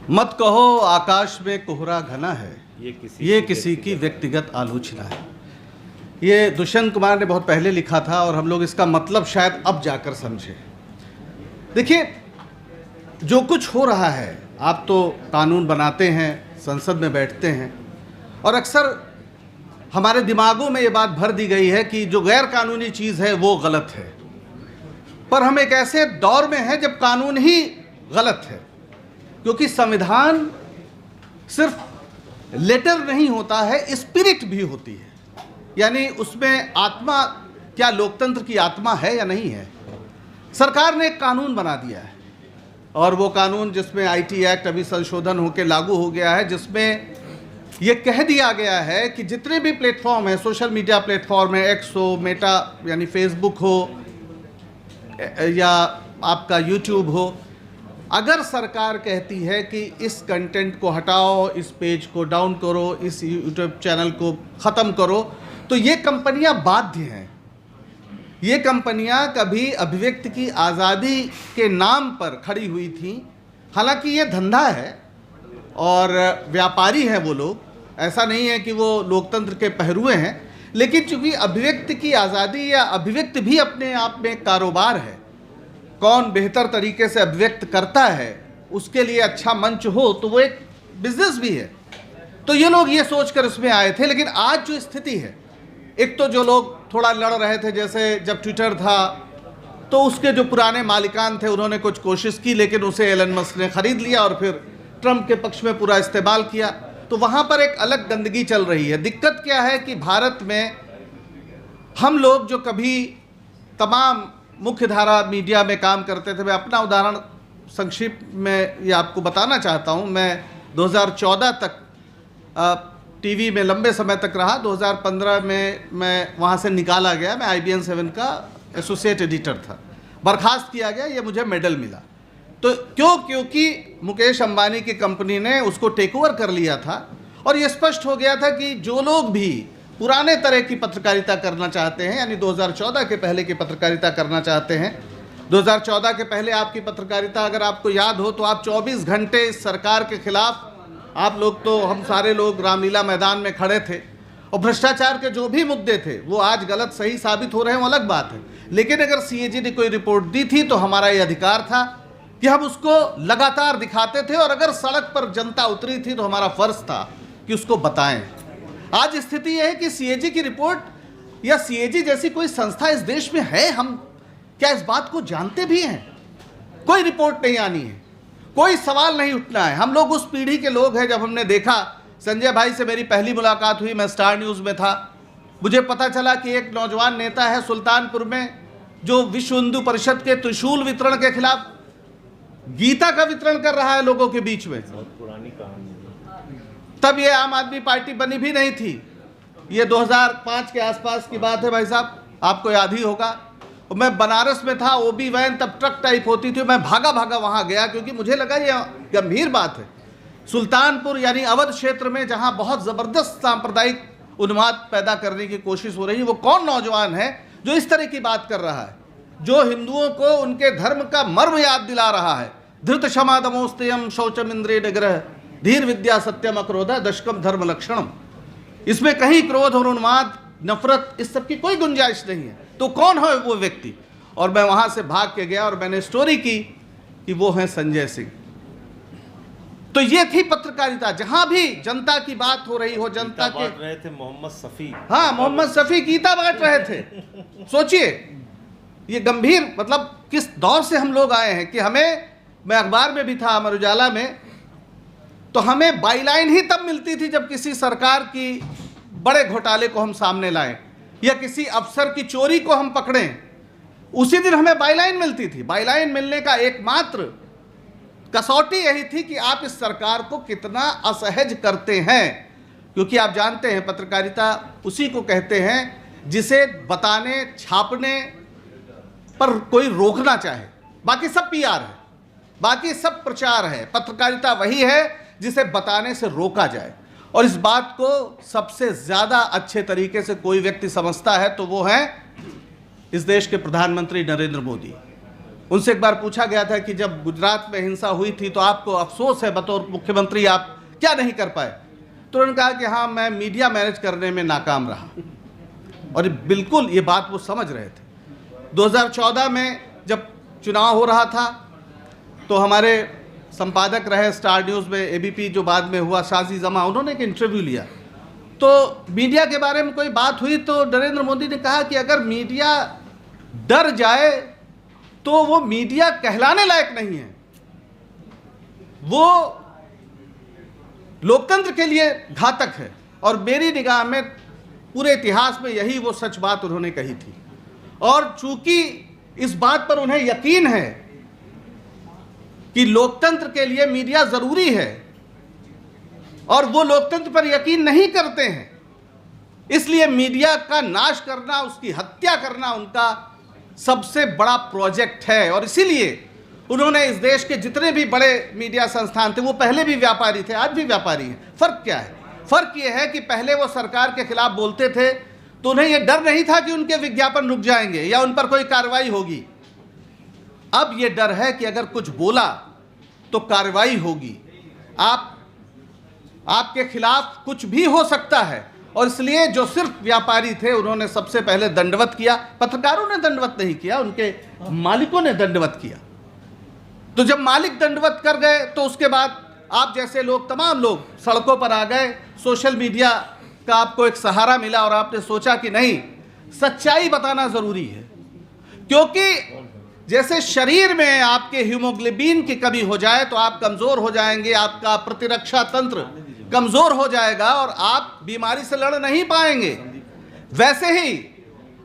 मत कहो आकाश में कोहरा घना है, ये किसी की व्यक्तिगत आलोचना है। ये दुष्यंत कुमार ने बहुत पहले लिखा था और हम लोग इसका मतलब शायद अब जाकर समझे। देखिए, जो कुछ हो रहा है, आप तो कानून बनाते हैं, संसद में बैठते हैं और अक्सर हमारे दिमागों में ये बात भर दी गई है कि जो गैर कानूनी चीज़ है वो गलत है। पर हम एक ऐसे दौर में हैं जब कानून ही गलत है, क्योंकि संविधान सिर्फ लेटर नहीं होता है, स्पिरिट भी होती है। यानी उसमें आत्मा, क्या लोकतंत्र की आत्मा है या नहीं है। सरकार ने एक कानून बना दिया है और वो कानून जिसमें आईटी एक्ट अभी संशोधन होकर लागू हो गया है, जिसमें ये कह दिया गया है कि जितने भी प्लेटफॉर्म हैं, सोशल मीडिया प्लेटफॉर्म है, एक्स हो, मेटा यानी फेसबुक हो या आपका यूट्यूब हो, अगर सरकार कहती है कि इस कंटेंट को हटाओ, इस पेज को डाउन करो, इस यूट्यूब चैनल को ख़त्म करो, तो ये कंपनियां बाध्य हैं। ये कंपनियां कभी अभिव्यक्ति की आज़ादी के नाम पर खड़ी हुई थीं। हालांकि ये धंधा है और व्यापारी हैं वो लोग, ऐसा नहीं है कि वो लोकतंत्र के पहरुए हैं, लेकिन चूंकि अभिव्यक्ति की आज़ादी या अभिव्यक्ति भी अपने आप में एक कारोबार है, कौन बेहतर तरीके से अभिव्यक्त करता है उसके लिए अच्छा मंच हो तो वो एक बिजनेस भी है। तो ये लोग ये सोचकर उसमें आए थे। लेकिन आज जो स्थिति है, एक तो जो लोग थोड़ा लड़ रहे थे, जैसे जब ट्विटर था तो उसके जो पुराने मालिकान थे उन्होंने कुछ कोशिश की, लेकिन उसे एलन मस्क ने खरीद लिया और फिर ट्रंप के पक्ष में पूरा इस्तेमाल किया। तो वहाँ पर एक अलग गंदगी चल रही है। दिक्कत क्या है कि भारत में हम लोग जो कभी तमाम मुख्य धारा मीडिया में काम करते थे, मैं अपना उदाहरण संक्षिप्त में ये आपको बताना चाहता हूँ। मैं 2014 तक टीवी में लंबे समय तक रहा। 2015 में मैं वहाँ से निकाला गया। मैं IBN 7 का एसोसिएट एडिटर था, बर्खास्त किया गया, ये मुझे मेडल मिला। तो क्योंकि मुकेश अंबानी की कंपनी ने उसको टेक ओवर कर लिया था और ये स्पष्ट हो गया था कि जो लोग भी पुराने तरह की पत्रकारिता करना चाहते हैं, यानी 2014 के पहले की पत्रकारिता करना चाहते हैं, 2014 के पहले आपकी पत्रकारिता अगर आपको याद हो तो आप 24 घंटे इस सरकार के खिलाफ, आप लोग तो, हम सारे लोग रामलीला मैदान में खड़े थे और भ्रष्टाचार के जो भी मुद्दे थे वो आज गलत सही साबित हो रहे हैं, वो अलग बात है। लेकिन अगर CAG ने कोई रिपोर्ट दी थी तो हमारा ये अधिकार था कि हम उसको लगातार दिखाते थे और अगर सड़क पर जनता उतरी थी तो हमारा फर्ज था कि उसको बताएं। आज स्थिति यह है कि CAG की रिपोर्ट या CAG जैसी कोई संस्था इस देश में है, हम क्या इस बात को जानते भी हैं? कोई रिपोर्ट नहीं आनी है, कोई सवाल नहीं उठना है। हम लोग उस पीढ़ी के लोग हैं, जब हमने देखा, संजय भाई से मेरी पहली मुलाकात हुई, मैं स्टार न्यूज़ में था, मुझे पता चला कि एक नौजवान नेता है सुल्तानपुर में जो विश्व हिंदू परिषद के त्रिशूल वितरण के खिलाफ गीता का वितरण कर रहा है लोगों के बीच में। बहुत पुरानी कहानी है। तब ये आम आदमी पार्टी बनी भी नहीं थी, ये 2005 के आसपास की बात है भाई साहब, आपको याद ही होगा। मैं बनारस में था, OB वैन तब ट्रक टाइप होती थी, मैं भागा भागा वहां गया क्योंकि मुझे लगा ये गंभीर बात है। सुल्तानपुर यानी अवध क्षेत्र में जहां बहुत ज़बरदस्त सांप्रदायिक उन्माद पैदा करने की कोशिश हो रही है, वो कौन नौजवान है जो इस तरह की बात कर रहा है, जो हिंदुओं को उनके धर्म का मर्म याद दिला रहा है। धृत क्षमा दमोस्तेयम शौचम इंद्रिय निग्रह धीर विद्या सत्यम अक्रोधा दशकम धर्म लक्षणम। इसमें कहीं क्रोध और उन्माद, नफरत, इस सब की कोई गुंजाइश नहीं है। तो कौन है वो व्यक्ति? और मैं वहां से भाग के गया और मैंने स्टोरी की कि वो है संजय सिंह। तो ये थी पत्रकारिता, जहां भी जनता की बात हो रही हो, जनता के रहे थे मोहम्मद सफ़ी। हाँ, मोहम्मद सफ़ी गीता बांट रहे थे। सोचिए ये गंभीर, मतलब किस दौर से हम लोग आए हैं कि हमें, मैं अखबार में भी था, अमर उजाला में, तो हमें बाईलाइन ही तब मिलती थी जब किसी सरकार की बड़े घोटाले को हम सामने लाएं या किसी अफसर की चोरी को हम पकड़ें, उसी दिन हमें बाईलाइन मिलती थी। बाईलाइन मिलने का एकमात्र कसौटी यही थी कि आप इस सरकार को कितना असहज करते हैं, क्योंकि आप जानते हैं पत्रकारिता उसी को कहते हैं जिसे बताने, छापने पर कोई रोकना चाहे। बाकी सब PR है, बाकी सब प्रचार है। पत्रकारिता वही है जिसे बताने से रोका जाए, और इस बात को सबसे ज़्यादा अच्छे तरीके से कोई व्यक्ति समझता है तो वो है इस देश के प्रधानमंत्री नरेंद्र मोदी। उनसे एक बार पूछा गया था कि जब गुजरात में हिंसा हुई थी तो आपको अफसोस है बतौर मुख्यमंत्री, आप क्या नहीं कर पाए? तो उन्होंने कहा कि हाँ, मैं मीडिया मैनेज करने में नाकाम रहा। और बिल्कुल ये बात वो समझ रहे थे। 2014 में जब चुनाव हो रहा था तो हमारे संपादक रहे स्टार न्यूज़ में, एबीपी जो बाद में हुआ, शाजी जमा, उन्होंने एक इंटरव्यू लिया। तो मीडिया के बारे में कोई बात हुई तो नरेंद्र मोदी ने कहा कि अगर मीडिया डर जाए तो वो मीडिया कहलाने लायक नहीं है, वो लोकतंत्र के लिए घातक है। और मेरी निगाह में पूरे इतिहास में यही वो सच बात उन्होंने कही थी। और चूंकि इस बात पर उन्हें यकीन है कि लोकतंत्र के लिए मीडिया जरूरी है और वो लोकतंत्र पर यकीन नहीं करते हैं, इसलिए मीडिया का नाश करना, उसकी हत्या करना उनका सबसे बड़ा प्रोजेक्ट है। और इसीलिए उन्होंने इस देश के जितने भी बड़े मीडिया संस्थान थे, वो पहले भी व्यापारी थे, आज भी व्यापारी हैं। फर्क क्या है? फर्क ये है कि पहले वो सरकार के खिलाफ बोलते थे तो उन्हें यह डर नहीं था कि उनके विज्ञापन रुक जाएंगे या उन पर कोई कार्रवाई होगी। अब ये डर है कि अगर कुछ बोला तो कार्रवाई होगी, आपके खिलाफ कुछ भी हो सकता है। और इसलिए जो सिर्फ व्यापारी थे उन्होंने सबसे पहले दंडवत किया। पत्रकारों ने दंडवत नहीं किया, उनके मालिकों ने दंडवत किया। तो जब मालिक दंडवत कर गए तो उसके बाद आप जैसे लोग, तमाम लोग सड़कों पर आ गए। सोशल मीडिया का आपको एक सहारा मिला और आपने सोचा कि नहीं, सच्चाई बताना जरूरी है। क्योंकि जैसे शरीर में आपके हीमोग्लोबिन की कमी हो जाए तो आप कमजोर हो जाएंगे, आपका प्रतिरक्षा तंत्र कमजोर हो जाएगा और आप बीमारी से लड़ नहीं पाएंगे। वैसे ही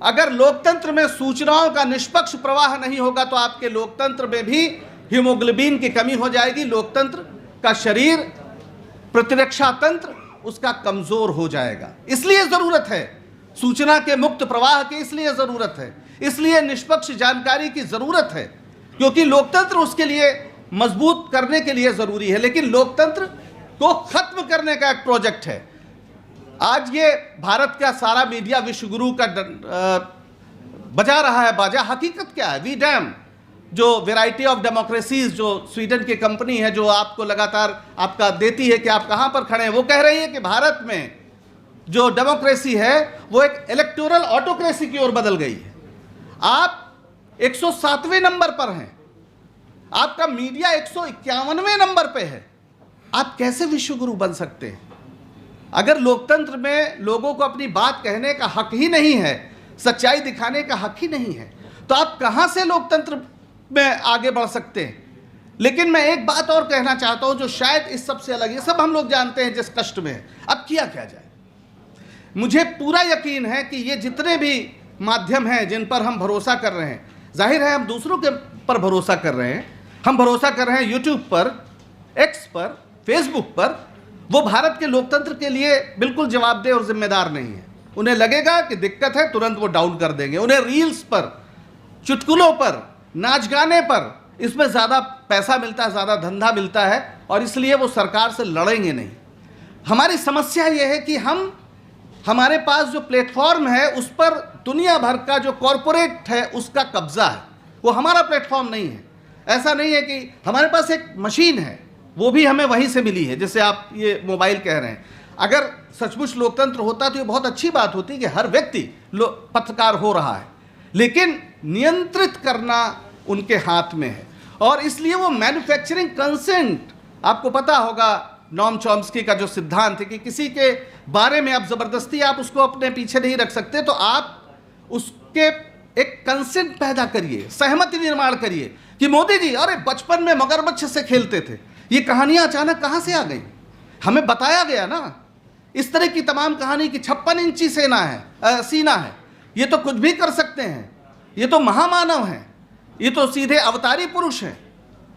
अगर लोकतंत्र में सूचनाओं का निष्पक्ष प्रवाह नहीं होगा तो आपके लोकतंत्र में भी हीमोग्लोबिन की कमी हो जाएगी। लोकतंत्र का शरीर, प्रतिरक्षा तंत्र उसका कमजोर हो जाएगा। इसलिए जरूरत है सूचना के मुक्त प्रवाह की, इसलिए जरूरत है, इसलिए निष्पक्ष जानकारी की जरूरत है, क्योंकि लोकतंत्र उसके लिए मजबूत करने के लिए जरूरी है। लेकिन लोकतंत्र को खत्म करने का एक प्रोजेक्ट है। आज ये भारत का सारा मीडिया विश्वगुरु का बजा रहा है बाजा। हकीकत क्या है? वी डैम, जो वैरायटी ऑफ डेमोक्रेसीज, जो स्वीडन की कंपनी है, जो आपको लगातार आपका देती है कि आप कहां पर खड़े हैं, वो कह रही है कि भारत में जो डेमोक्रेसी है वो एक इलेक्टोरल ऑटोक्रेसी की ओर बदल गई है। आप 107वें नंबर पर हैं, आपका मीडिया 151वें नंबर पे है। आप कैसे विश्वगुरु बन सकते हैं? अगर लोकतंत्र में लोगों को अपनी बात कहने का हक ही नहीं है, सच्चाई दिखाने का हक ही नहीं है, तो आप कहां से लोकतंत्र में आगे बढ़ सकते हैं? लेकिन मैं एक बात और कहना चाहता हूं जो शायद इस सबसे अलग है। सब हम लोग जानते हैं जिस कष्ट में है, अब किया क्या जाए। मुझे पूरा यकीन है कि ये जितने भी माध्यम हैं जिन पर हम भरोसा कर रहे हैं, जाहिर है हम दूसरों के पर भरोसा कर रहे हैं, हम भरोसा कर रहे हैं यूट्यूब पर, एक्स पर, फेसबुक पर, वो भारत के लोकतंत्र के लिए बिल्कुल जवाबदेह और जिम्मेदार नहीं है। उन्हें लगेगा कि दिक्कत है, तुरंत वो डाउन कर देंगे। उन्हें रील्स पर, चुटकुलों पर, नाच गाने पर, इसमें ज़्यादा पैसा मिलता है, ज़्यादा धंधा मिलता है और इसलिए वो सरकार से लड़ेंगे नहीं। हमारी समस्या ये है कि हमारे पास जो प्लेटफॉर्म है उस पर दुनिया भर का जो कॉरपोरेट है उसका कब्जा है, वो हमारा प्लेटफॉर्म नहीं है। ऐसा नहीं है कि हमारे पास एक मशीन है, वो भी हमें वहीं से मिली है, जैसे आप ये मोबाइल कह रहे हैं। अगर सचमुच लोकतंत्र होता तो ये बहुत अच्छी बात होती कि हर व्यक्ति पत्रकार हो रहा है, लेकिन नियंत्रित करना उनके हाथ में है। और इसलिए वो मैन्युफैक्चरिंग कंसेंट, आपको पता होगा नॉम चॉम्स्की का जो सिद्धांत है कि किसी के बारे में आप जबरदस्ती आप उसको अपने पीछे नहीं रख सकते, तो आप उसके एक कंसेंट पैदा करिए, सहमति निर्माण करिए कि मोदी जी अरे बचपन में मगरमच्छ से खेलते थे। ये कहानियां अचानक कहां से आ गई? हमें बताया गया ना। इस तरह की तमाम कहानी की 56 इंची सीना है, ये तो कुछ भी कर सकते हैं, ये तो महामानव हैं, ये तो सीधे अवतारी पुरुष हैं।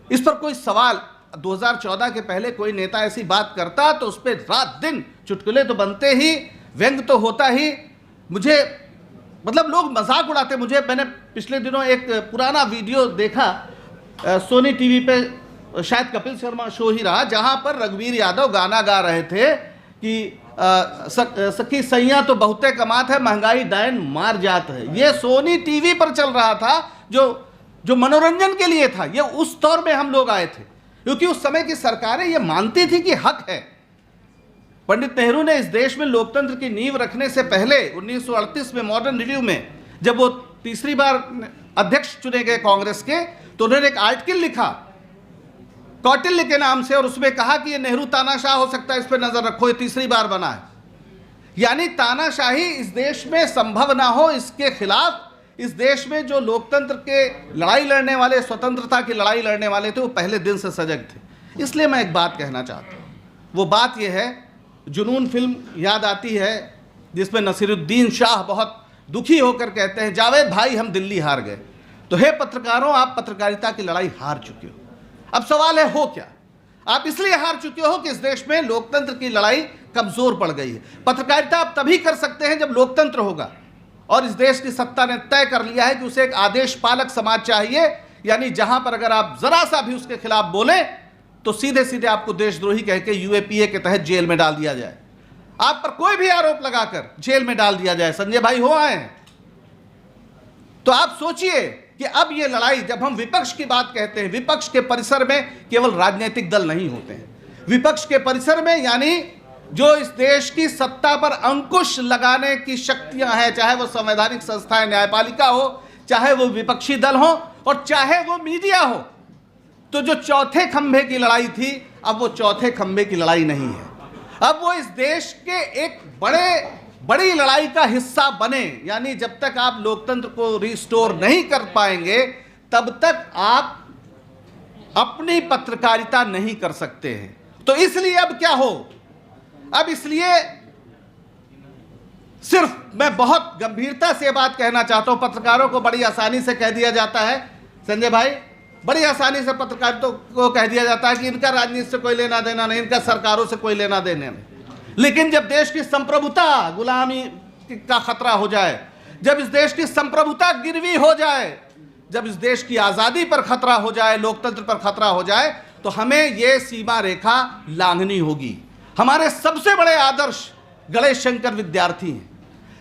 इस पर कोई सवाल 2014 के पहले कोई नेता ऐसी बात करता तो उस पर रात दिन चुटकुले तो बनते ही, व्यंग तो होता ही। मुझे मतलब लोग मजाक उड़ाते। मैंने पिछले दिनों एक पुराना वीडियो देखा, सोनी टीवी पे शायद कपिल शर्मा शो ही रहा, जहां पर रघुवीर यादव गाना गा रहे थे कि सखी सैया तो बहुते कमात है, महंगाई डायन मार जात है। ये सोनी टीवी पर चल रहा था, जो जो मनोरंजन के लिए था, ये उस दौर में हम लोग आए थे, क्योंकि उस समय की सरकारें ये मानती थी कि हक है। पंडित नेहरू ने इस देश में लोकतंत्र की नींव रखने से पहले 1938 में मॉडर्न रिव्यू में जब वो तीसरी बार अध्यक्ष चुने गए कांग्रेस के, तो उन्होंने एक आर्टिकल लिखा कौटिल्य के नाम से, और उसमें कहा कि ये नेहरू तानाशाह हो सकता है, इस पर नजर रखो, ये तीसरी बार बना है। यानी तानाशाही इस देश में संभव ना हो, इसके खिलाफ इस देश में जो लोकतंत्र के लड़ाई लड़ने वाले, स्वतंत्रता की लड़ाई लड़ने वाले थे, वो पहले दिन से सजग थे। इसलिए मैं एक बात कहना चाहता हूँ, वो बात यह है, जुनून फिल्म याद आती है जिसमें नसीरुद्दीन शाह बहुत दुखी होकर कहते हैं, जावेद भाई हम दिल्ली हार गए। तो हे पत्रकारों, आप पत्रकारिता की लड़ाई हार चुके हो। अब सवाल है हो क्या? आप इसलिए हार चुके हो कि इस देश में लोकतंत्र की लड़ाई कमजोर पड़ गई है। पत्रकारिता आप तभी कर सकते हैं जब लोकतंत्र होगा, और इस देश की सत्ता ने तय कर लिया है कि उसे एक आदेश पालक समाज चाहिए, यानी जहां पर अगर आप जरा सा भी उसके खिलाफ बोले तो सीधे सीधे आपको देशद्रोही कह के यूएपीए के तहत जेल में डाल दिया जाए, आप पर कोई भी आरोप लगाकर जेल में डाल दिया जाए। संजय भाई हो आए हैं। तो आप सोचिए कि अब ये लड़ाई, जब हम विपक्ष की बात कहते हैं, विपक्ष के परिसर में केवल राजनीतिक दल नहीं होते हैं। विपक्ष के परिसर में यानी जो इस देश की सत्ता पर अंकुश लगाने की शक्तियां हैं, चाहे वो संवैधानिक संस्थाएं, न्यायपालिका हो, चाहे वो विपक्षी दल हो, और चाहे वो मीडिया हो। तो जो चौथे खंभे की लड़ाई थी, अब वो चौथे खंभे की लड़ाई नहीं है। अब वो इस देश के एक बड़ी लड़ाई का हिस्सा बने। यानी जब तक आप लोकतंत्र को रिस्टोर नहीं कर पाएंगे, तब तक आप अपनी पत्रकारिता नहीं कर सकते हैं। तो इसलिए अब क्या हो, अब इसलिए सिर्फ मैं बहुत गंभीरता से बात कहना चाहता हूं। पत्रकारों को बड़ी आसानी से कह दिया जाता है, संजय भाई, बड़ी आसानी से पत्रकारिता को कह दिया जाता है कि इनका राजनीति से कोई लेना देना नहीं, इनका सरकारों से कोई लेना देना नहीं। लेकिन जब देश की संप्रभुता गुलामी का खतरा हो जाए, जब इस देश की संप्रभुता गिरवी हो जाए, जब इस देश की आज़ादी पर खतरा हो जाए, लोकतंत्र पर खतरा हो जाए, तो हमें ये सीमा रेखा लांघनी होगी। हमारे सबसे बड़े आदर्श गणेश शंकर विद्यार्थी हैं।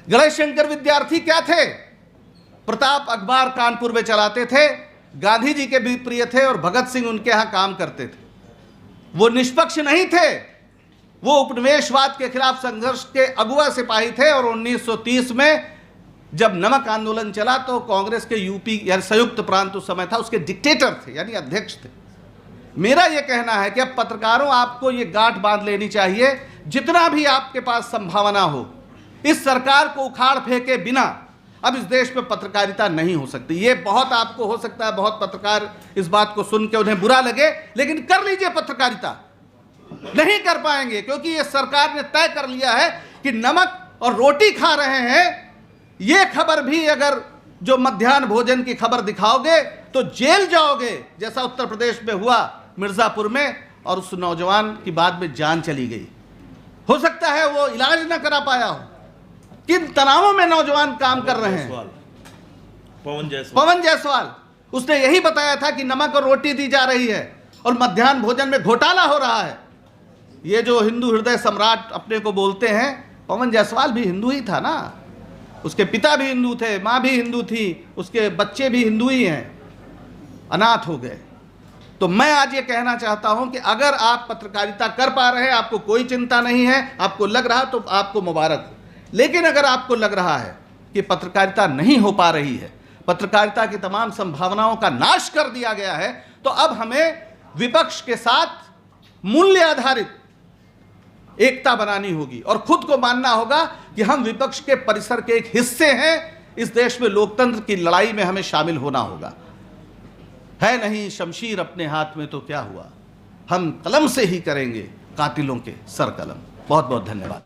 गणेश शंकर विद्यार्थी क्या थे? प्रताप अखबार कानपुर में चलाते थे, गांधी जी के भी प्रिय थे, और भगत सिंह उनके यहां काम करते थे। वो निष्पक्ष नहीं थे, वो उपनिवेशवाद के खिलाफ संघर्ष के अगुआ सिपाही थे। और 1930 में जब नमक आंदोलन चला तो कांग्रेस के यूपी यानी संयुक्त प्रांत उस समय था, उसके डिक्टेटर थे, यानी अध्यक्ष थे। मेरा यह कहना है कि अब पत्रकारों, आपको ये गांठ बांध लेनी चाहिए, जितना भी आपके पास संभावना हो, इस सरकार को उखाड़ फेंके बिना अब इस देश में पत्रकारिता नहीं हो सकती। ये बहुत आपको हो सकता है बहुत पत्रकार इस बात को सुन के उन्हें बुरा लगे, लेकिन कर लीजिए पत्रकारिता। नहीं कर पाएंगे, क्योंकि ये सरकार ने तय कर लिया है कि नमक और रोटी खा रहे हैं, ये खबर भी अगर जो मध्याह्न भोजन की खबर दिखाओगे तो जेल जाओगे, जैसा उत्तर प्रदेश में हुआ मिर्जापुर में, और उस नौजवान की बाद में जान चली गई। हो सकता है वो इलाज ना करा पाया हो। किन तनावों में नौजवान काम कर रहे हैं। पवन जायसवाल, उसने यही बताया था कि नमक और रोटी दी जा रही है और मध्याह्न भोजन में घोटाला हो रहा है। ये जो हिंदू हृदय सम्राट अपने को बोलते हैं, पवन जायसवाल भी हिंदू ही था ना, उसके पिता भी हिंदू थे, माँ भी हिंदू थी, उसके बच्चे भी हिंदू ही हैं, अनाथ हो गए। तो मैं आज ये कहना चाहता हूं कि अगर आप पत्रकारिता कर पा रहे हैं, आपको कोई चिंता नहीं है, आपको लग रहा तो आपको मुबारक हो। लेकिन अगर आपको लग रहा है कि पत्रकारिता नहीं हो पा रही है, पत्रकारिता की तमाम संभावनाओं का नाश कर दिया गया है, तो अब हमें विपक्ष के साथ मूल्य आधारित एकता बनानी होगी और खुद को मानना होगा कि हम विपक्ष के परिसर के एक हिस्से हैं। इस देश में लोकतंत्र की लड़ाई में हमें शामिल होना होगा। है नहीं शमशीर अपने हाथ में तो क्या हुआ, हम कलम से ही करेंगे कातिलों के सर कलम। बहुत बहुत धन्यवाद।